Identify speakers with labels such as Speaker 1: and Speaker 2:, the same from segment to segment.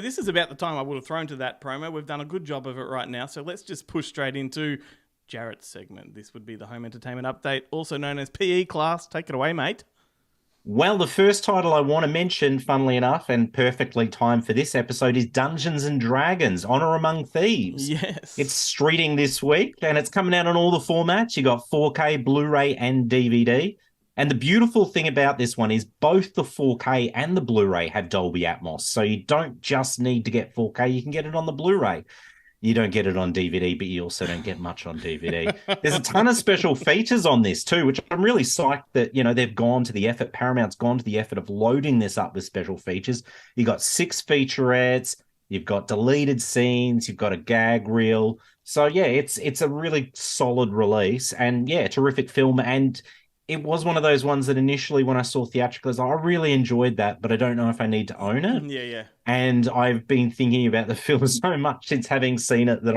Speaker 1: This is about the time I would have thrown to that promo. We've done a good job of it right now, so let's just push straight into Jarret's segment. This would be the home entertainment update, also known as PE class. Take it away, mate.
Speaker 2: Well, the first title I want to mention, funnily enough, and perfectly timed for this episode, is Dungeons and Dragons: Honor Among Thieves. It's
Speaker 1: Yes.
Speaker 2: streeting this week, and it's coming out on all the formats. You got 4K, Blu-ray, and DVD. And the beautiful thing about this one is both the 4K and the Blu-ray have Dolby Atmos, so you don't just need to get 4K; you can get it on the Blu-ray. You don't get it on DVD, but you also don't get much on DVD. There's a ton of special features on this too, which I'm really psyched that, they've gone to the effort. Paramount's gone to the effort of loading this up with special features. You got 6 featurettes, you've got deleted scenes, you've got a gag reel. So yeah, it's a really solid release, and yeah, terrific film. And it was one of those ones that initially, when I saw theatrical, I was like, I really enjoyed that, but I don't know if I need to own it.
Speaker 1: Yeah, yeah.
Speaker 2: And I've been thinking about the film so much since having seen it that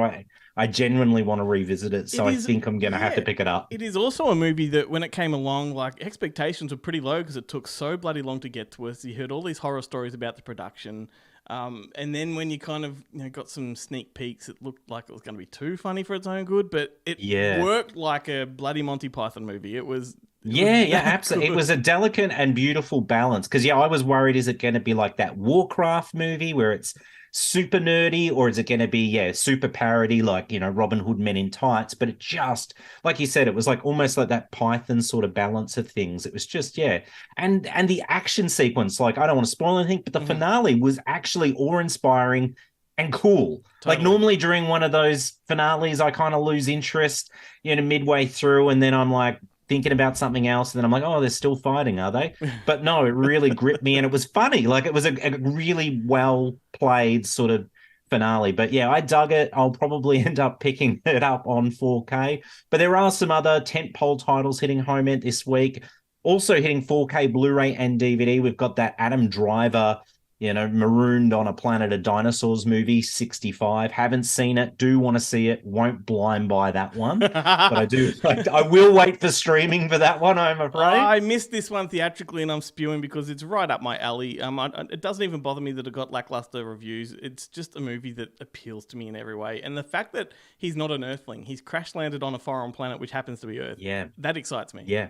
Speaker 2: I genuinely want to revisit it.
Speaker 1: It
Speaker 2: So I
Speaker 1: is,
Speaker 2: think I'm going to have to
Speaker 1: yeah.
Speaker 2: pick it up.
Speaker 1: It is also a movie that when it came along, like expectations were pretty low because it took so bloody long to get to us. You heard all these horror stories about the production. And then when you kind of got some sneak peeks, it looked like it was going to be too funny for its own good, but it
Speaker 2: Yeah.
Speaker 1: worked like a bloody Monty Python movie. It was
Speaker 2: Yeah, yeah,
Speaker 1: that
Speaker 2: absolutely. It
Speaker 1: good.
Speaker 2: was a delicate and beautiful balance. Because, yeah, I was worried, is it going to be like that Warcraft movie where it's super nerdy, or is it going to be, yeah, super parody like, Robin Hood Men in Tights? But it just, like you said, it was like almost like that Python sort of balance of things. It was just, yeah. And the action sequence, like, I don't want to spoil anything, but the
Speaker 1: Mhm.
Speaker 2: finale was actually awe-inspiring and cool. Like
Speaker 1: Totally.
Speaker 2: normally during one of those finales, I kind of lose interest, midway through, and then I'm like, thinking about something else, and then I'm like, oh, they're still fighting, are they? But no, it really gripped me, and it was funny. Like it was a really well played sort of finale. But yeah, I dug it. I'll probably end up picking it up on 4K. But there are some other tentpole titles hitting home end this week. Also hitting 4K Blu-ray and DVD. We've got that Adam Driver, marooned on a planet of dinosaurs movie, 65. Haven't seen it. Do want to see it. Won't blind buy that one. But I do. I will wait for streaming for that one, I'm afraid.
Speaker 1: I missed this one theatrically, and I'm spewing because it's right up my alley. It doesn't even bother me that it got lackluster reviews. It's just a movie that appeals to me in every way, and the fact that he's not an Earthling, he's crash landed on a foreign planet which happens to be Earth.
Speaker 2: Yeah.
Speaker 1: That excites me.
Speaker 2: Yeah.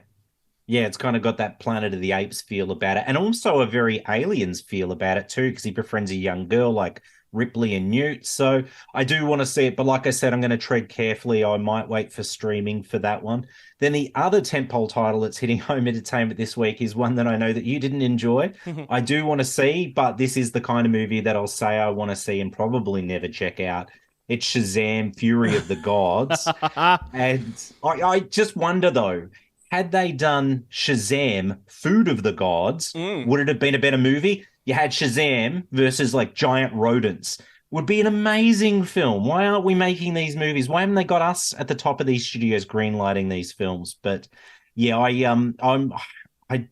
Speaker 2: Yeah, it's kind of got that Planet of the Apes feel about it, and also a very Aliens feel about it too, because he befriends a young girl like Ripley and Newt. So I do want to see it, but like I said, I'm going to tread carefully. I might wait for streaming for that one. Then the other tentpole title that's hitting home entertainment this week is one that I know that you didn't enjoy. I do want to see, but this is the kind of movie that I'll say I want to see and probably never check out. It's Shazam: Fury of the Gods. And I just wonder though, had they done Shazam: Food of the Gods,
Speaker 1: Mm.
Speaker 2: would it have been a better movie? You had Shazam versus like giant rodents. Would be an amazing film. Why aren't we making these movies? Why haven't they got us at the top of these studios greenlighting these films? But yeah, I,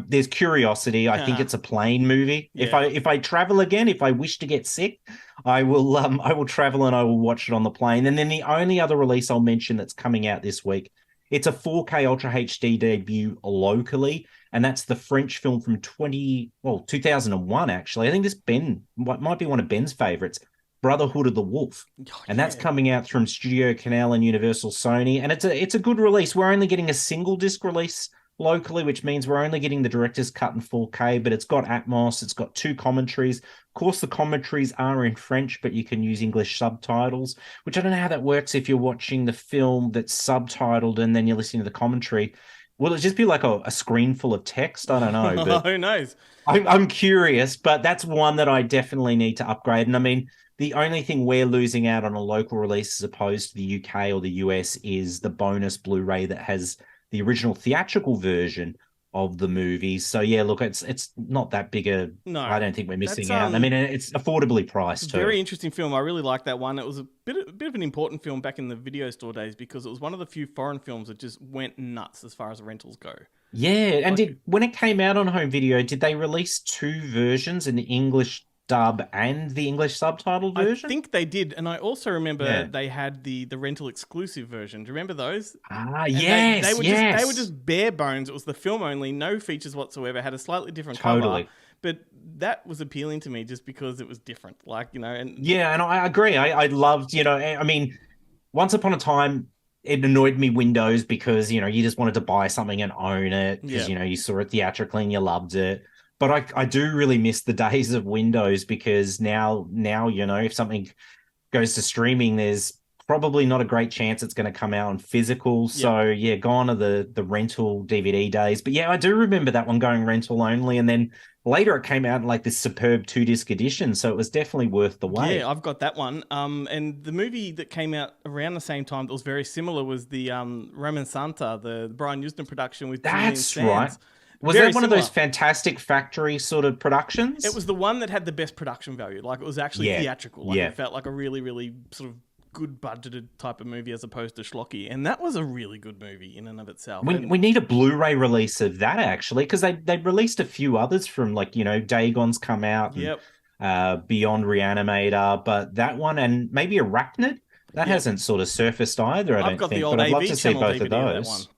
Speaker 2: there's curiosity. I think it's a plain movie. If
Speaker 1: Yeah.
Speaker 2: I travel again, if I wish to get sick, I will travel and I will watch it on the plane. And then the only other release I'll mention that's coming out this week, it's a 4K Ultra HD debut locally, and that's the French film from 2001 actually. I think this Ben might be one of Ben's favorites, Brotherhood of the Wolf.
Speaker 1: Oh,
Speaker 2: And that's
Speaker 1: yeah.
Speaker 2: coming out from Studio Canal and Universal Sony, and it's a good release. We're only getting a single disc release locally, which means we're only getting the director's cut in 4K, but it's got Atmos, it's got 2 commentaries. Of course, the commentaries are in French, but you can use English subtitles, which I don't know how that works if you're watching the film that's subtitled and then you're listening to the commentary. Will it just be like a screen full of text? I don't know, but
Speaker 1: Who knows?
Speaker 2: I'm curious, but that's one that I definitely need to upgrade. And I mean, the only thing we're losing out on a local release as opposed to the UK or the US is the bonus Blu-ray that has the original theatrical version of the movie. So yeah, look, it's not that big a.
Speaker 1: No.
Speaker 2: I don't think we're
Speaker 1: That's
Speaker 2: missing out. I mean, it's affordably priced too.
Speaker 1: very interesting film. I really like that one. It was a bit of an important film back in the video store days because it was one of the few foreign films that just went nuts as far as rentals go.
Speaker 2: Yeah, and
Speaker 1: Like,
Speaker 2: did when it came out on home video, did they release 2 versions, an English dub and the English subtitle
Speaker 1: I
Speaker 2: version?
Speaker 1: think they did, and I also remember
Speaker 2: Yeah.
Speaker 1: they had the rental exclusive version. Do you remember those?
Speaker 2: Ah,
Speaker 1: And they
Speaker 2: yes,
Speaker 1: were just
Speaker 2: yes.
Speaker 1: bare bones. It was the film only, no features whatsoever. Had a slightly different cover,
Speaker 2: Totally.
Speaker 1: but that was appealing to me just because it was different. Like, and
Speaker 2: Yeah, and I agree. I loved, I mean, once upon a time, it annoyed me Windows because, you just wanted to buy something and own it because,
Speaker 1: yeah,
Speaker 2: you saw it theatrically and you loved it. But I do really miss the days of Windows because now, if something goes to streaming, there's probably not a great chance it's going to come out on physical.
Speaker 1: yep.
Speaker 2: So yeah, gone are the rental DVD days. But yeah, I do remember that one going rental only, and then later it came out in like this superb 2-disc edition. So it was definitely worth the
Speaker 1: Yeah,
Speaker 2: wait.
Speaker 1: I've got that one. And the movie that came out around the same time that was very similar was the Roman Santa, the Brian Ustin production with Julian
Speaker 2: That's right.
Speaker 1: Sands.
Speaker 2: Was
Speaker 1: Very
Speaker 2: that one of those
Speaker 1: similar.
Speaker 2: fantastic factory sort of
Speaker 1: It
Speaker 2: productions?
Speaker 1: was the one that had the best production value. Like, it was actually
Speaker 2: Yeah.
Speaker 1: theatrical. Like, it
Speaker 2: Yeah.
Speaker 1: felt like a really, really sort of good budgeted type of movie as opposed to schlocky. And that was a really good movie in and of itself.
Speaker 2: We
Speaker 1: And
Speaker 2: need a Blu-ray release of that actually, because they released a few others from like, Dagon's come out and
Speaker 1: yep,
Speaker 2: Beyond Reanimator, but that one and maybe Arachnid, that
Speaker 1: yep.
Speaker 2: hasn't sort of surfaced either, I
Speaker 1: I've
Speaker 2: don't
Speaker 1: got the
Speaker 2: think, but
Speaker 1: old
Speaker 2: I'd love
Speaker 1: AV
Speaker 2: to see
Speaker 1: channel
Speaker 2: both of
Speaker 1: DVD of that one.
Speaker 2: those.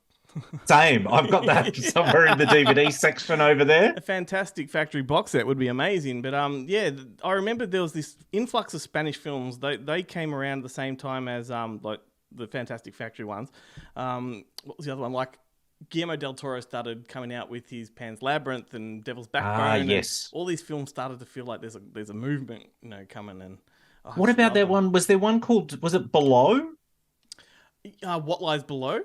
Speaker 2: Same. I've got that somewhere in the DVD section over there.
Speaker 1: A fantastic factory box set would be amazing. But yeah, I remember there was this influx of Spanish films. They came around at the same time as like the Fantastic Factory ones. What was the other one? Like, Guillermo del Toro started coming out with his Pan's Labyrinth and Devil's
Speaker 2: Ah,
Speaker 1: Backbone. And
Speaker 2: yes.
Speaker 1: all these films started to feel like there's a movement, coming. And I
Speaker 2: What
Speaker 1: just
Speaker 2: about
Speaker 1: love
Speaker 2: that
Speaker 1: them.
Speaker 2: one? Was there one called, was it Below?
Speaker 1: What Lies Below?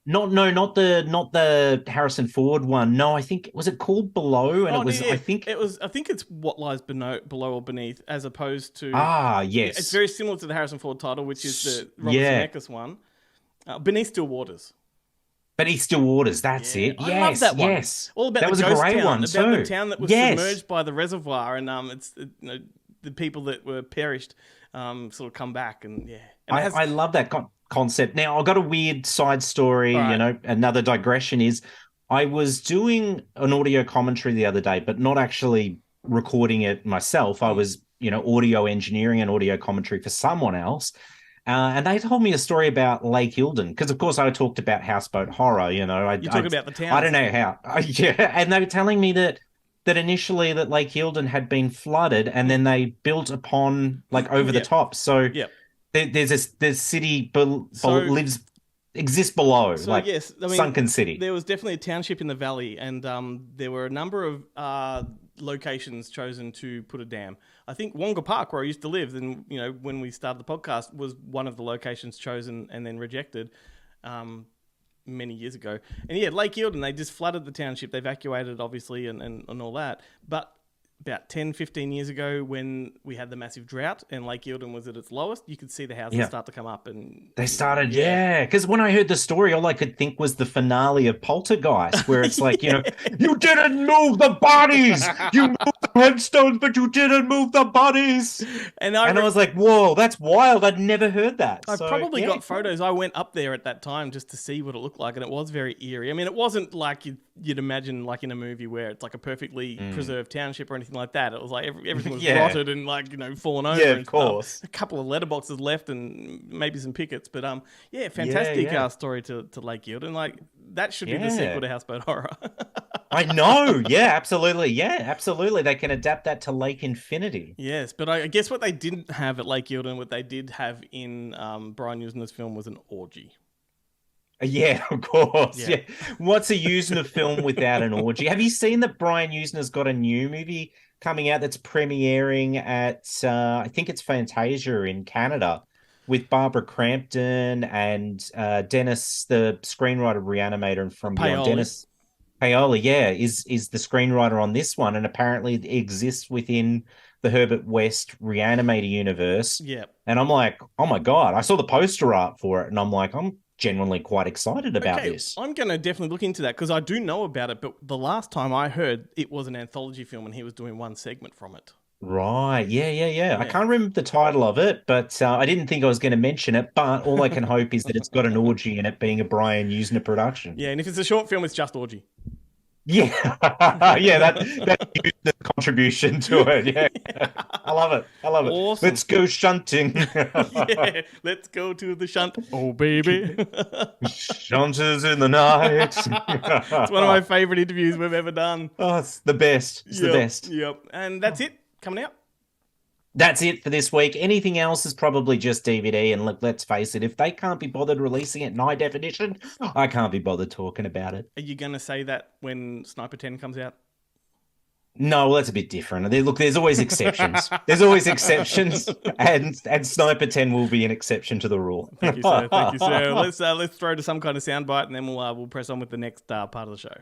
Speaker 2: Not no, not the Harrison Ford one. No, I think was it called Below, and
Speaker 1: Oh,
Speaker 2: it was I
Speaker 1: yeah,
Speaker 2: think
Speaker 1: it was. I think it's What Lies Below or Beneath, as opposed to. Yeah, it's
Speaker 2: yes.
Speaker 1: very similar to the Harrison Ford title, which is the Robert
Speaker 2: Yeah.
Speaker 1: Zemeckis one. Beneath Still Waters.
Speaker 2: But he still orders. That's
Speaker 1: Yeah,
Speaker 2: it.
Speaker 1: I love
Speaker 2: yes,
Speaker 1: that one.
Speaker 2: yes.
Speaker 1: All about
Speaker 2: That
Speaker 1: the
Speaker 2: was a
Speaker 1: ghost
Speaker 2: great
Speaker 1: town,
Speaker 2: one
Speaker 1: about the
Speaker 2: too.
Speaker 1: town that was
Speaker 2: Yes.
Speaker 1: submerged by the reservoir, and it's the people that were perished, sort of come back, and yeah, and it has.
Speaker 2: I love that concept. Now, I've got a weird side story,
Speaker 1: All right.
Speaker 2: another digression is I was doing an audio commentary the other day, but not actually recording it myself. I
Speaker 1: Mm.
Speaker 2: was, audio engineering and audio commentary for someone else. And they told me a story about Lake Eildon because, of course, I talked about houseboat horror.
Speaker 1: You talk about the
Speaker 2: I don't
Speaker 1: towns.
Speaker 2: know how. Yeah, and they were telling me that initially that Lake Eildon had been flooded, and
Speaker 1: Mm.
Speaker 2: then they built upon like over the
Speaker 1: Yep.
Speaker 2: top. So
Speaker 1: Yep.
Speaker 2: there's city
Speaker 1: So
Speaker 2: exists below,
Speaker 1: So
Speaker 2: like
Speaker 1: yes, I mean
Speaker 2: sunken city.
Speaker 1: there was definitely a township in the valley, and there were a number of locations chosen to put a dam. I think Wonga Park, where I used to live, and when we started the podcast, was one of the locations chosen and then rejected many years ago. And yeah, Lake Eildon, they just flooded the township. They evacuated, obviously, and all that. But about 10, 15 years ago, when we had the massive drought and Lake Eildon was at its lowest, you could see the houses
Speaker 2: Yeah.
Speaker 1: start to come up. And
Speaker 2: They started,
Speaker 1: yeah.
Speaker 2: yeah. Because when I heard the story, all I could think was the finale of Poltergeist, where it's like,
Speaker 1: Yeah.
Speaker 2: you didn't move the bodies. You moved the headstones, but you didn't move the bodies.
Speaker 1: And
Speaker 2: And I was like, whoa, that's wild. I'd never heard that.
Speaker 1: I
Speaker 2: So,
Speaker 1: probably
Speaker 2: yeah,
Speaker 1: got photos. I went up there at that time just to see what it looked like, and it was very eerie. I mean, it wasn't like you'd imagine, like in a movie where it's like a perfectly preserved township or anything like that. It was like everything was
Speaker 2: Yeah.
Speaker 1: rotted and like fallen over.
Speaker 2: Yeah,
Speaker 1: and
Speaker 2: of
Speaker 1: stuff.
Speaker 2: course.
Speaker 1: A couple of letterboxes left and maybe some pickets, but yeah, fantastic
Speaker 2: yeah.
Speaker 1: story to Lake Eildon. Like that should be the
Speaker 2: Yeah.
Speaker 1: sequel to Houseboat Horror.
Speaker 2: I know. Yeah, absolutely. Yeah, absolutely. They can adapt that to Lake Infinity.
Speaker 1: Yes, but I guess what they didn't have at Lake Eildon, what they did have in Brian Usner's film was an orgy.
Speaker 2: Yeah, of course.
Speaker 1: Yeah.
Speaker 2: Yeah. What's a Usner film without an orgy? Have you seen that Brian Usner's got a new movie coming out that's premiering at, I think it's Fantasia in Canada with Barbara Crampton and Dennis, the screenwriter of Reanimator and From Beyond.
Speaker 1: Paoli.
Speaker 2: Dennis Paoli, yeah, is the screenwriter on this one and apparently it exists within the Herbert West Reanimator universe.
Speaker 1: Yeah.
Speaker 2: And I'm like, oh my God, I saw the poster art for it and I'm like, I'm genuinely quite excited about this.
Speaker 1: I'm going to definitely look into that because I do know about it, but the last time I heard it was an anthology film and he was doing one segment from it.
Speaker 2: Right. Yeah. I can't remember the title of it, but I didn't think I was going to mention it. But all I can hope is that it's got an orgy in it being a Brian Usner production.
Speaker 1: Yeah, and if it's a short film, it's just orgy.
Speaker 2: Yeah, yeah, that's the contribution to it. Yeah, I love it. I love it.
Speaker 1: Awesome.
Speaker 2: Let's go shunting.
Speaker 1: Yeah, let's go to the shunt. Oh, baby.
Speaker 2: Shunters in the night.
Speaker 1: It's one of my favorite interviews we've ever done.
Speaker 2: Oh, it's the best. It's the
Speaker 1: Yep,
Speaker 2: best.
Speaker 1: yep. And that's it. Coming out.
Speaker 2: That's it for this week. Anything else is probably just DVD. And look, let's face it, if they can't be bothered releasing it in high definition, I can't be bothered talking about it.
Speaker 1: Are you going to say that when Sniper 10 comes out?
Speaker 2: No, well, that's a bit different. Look, there's always exceptions. There's always exceptions, and Sniper 10 will be an exception to the rule.
Speaker 1: Thank you, sir. Thank you, sir. Let's throw to some kind of soundbite, and then we'll press on with the next part of the show.